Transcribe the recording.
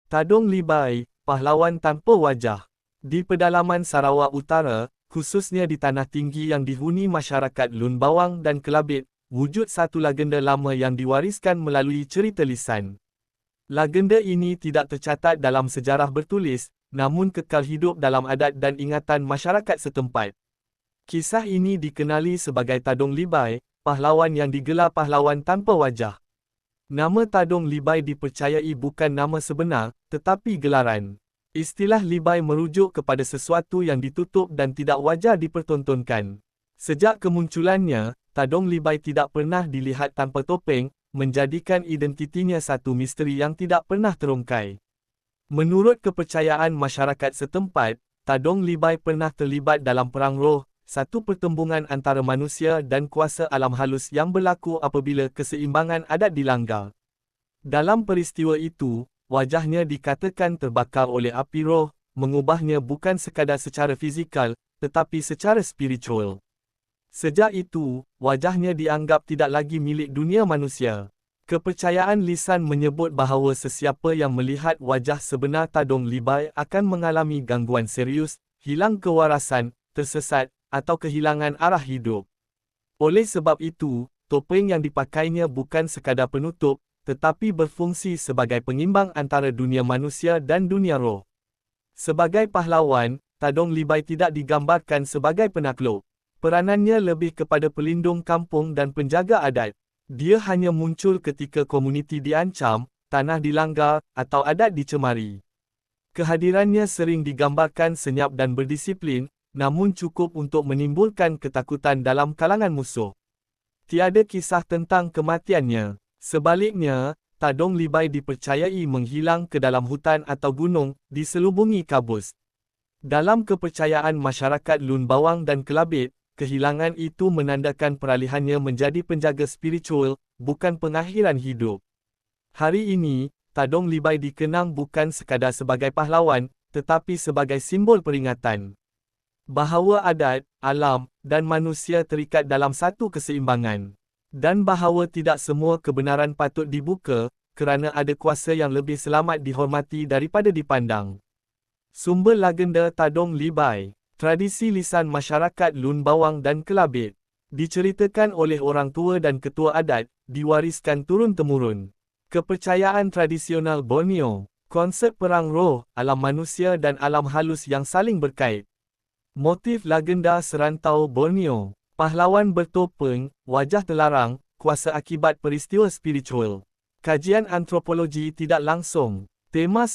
Tadong Libai, pahlawan tanpa wajah. Di pedalaman Sarawak Utara, khususnya di tanah tinggi yang dihuni masyarakat Lun Bawang dan Kelabit, wujud satu legenda lama yang diwariskan melalui cerita lisan. Legenda ini tidak tercatat dalam sejarah bertulis, namun kekal hidup dalam adat dan ingatan masyarakat setempat. Kisah ini dikenali sebagai Tadong Libai, pahlawan yang digelar pahlawan tanpa wajah. Nama Tadong Libai dipercayai bukan nama sebenar, tetapi gelaran. Istilah Libai merujuk kepada sesuatu yang ditutup dan tidak wajar dipertontonkan. Sejak kemunculannya, Tadong Libai tidak pernah dilihat tanpa topeng, menjadikan identitinya satu misteri yang tidak pernah terungkai. Menurut kepercayaan masyarakat setempat, Tadong Libai pernah terlibat dalam perang roh, satu pertembungan antara manusia dan kuasa alam halus yang berlaku apabila keseimbangan adat dilanggar. Dalam peristiwa itu, wajahnya dikatakan terbakar oleh api roh, mengubahnya bukan sekadar secara fizikal, tetapi secara spiritual. Sejak itu, wajahnya dianggap tidak lagi milik dunia manusia. Kepercayaan lisan menyebut bahawa sesiapa yang melihat wajah sebenar Tadong Libai akan mengalami gangguan serius, hilang kewarasan, tersesat, atau kehilangan arah hidup. Oleh sebab itu, topeng yang dipakainya bukan sekadar penutup, tetapi berfungsi sebagai pengimbang antara dunia manusia dan dunia roh. Sebagai pahlawan, Tadong Libai tidak digambarkan sebagai penakluk. Peranannya lebih kepada pelindung kampung dan penjaga adat. Dia hanya muncul ketika komuniti diancam, tanah dilanggar, atau adat dicemari. Kehadirannya sering digambarkan senyap dan berdisiplin, namun cukup untuk menimbulkan ketakutan dalam kalangan musuh. Tiada kisah tentang kematiannya. Sebaliknya, Tadong Libai dipercayai menghilang ke dalam hutan atau gunung, diselubungi kabus. Dalam kepercayaan masyarakat Lun Bawang dan Kelabit, kehilangan itu menandakan peralihannya menjadi penjaga spiritual, bukan pengakhiran hidup. Hari ini, Tadong Libai dikenang bukan sekadar sebagai pahlawan, tetapi sebagai simbol peringatan bahawa adat, alam, dan manusia terikat dalam satu keseimbangan. Dan bahawa tidak semua kebenaran patut dibuka, kerana ada kuasa yang lebih selamat dihormati daripada dipandang. Sumber legenda Tadong Libai. Tradisi lisan masyarakat Lun Bawang dan Kelabit. Diceritakan oleh orang tua dan ketua adat, diwariskan turun-temurun. Kepercayaan tradisional Borneo. Konsep perang roh, alam manusia dan alam halus yang saling berkait. Motif legenda serantau Borneo. Pahlawan bertopeng, wajah terlarang, kuasa akibat peristiwa spiritual. Kajian antropologi tidak langsung. Tema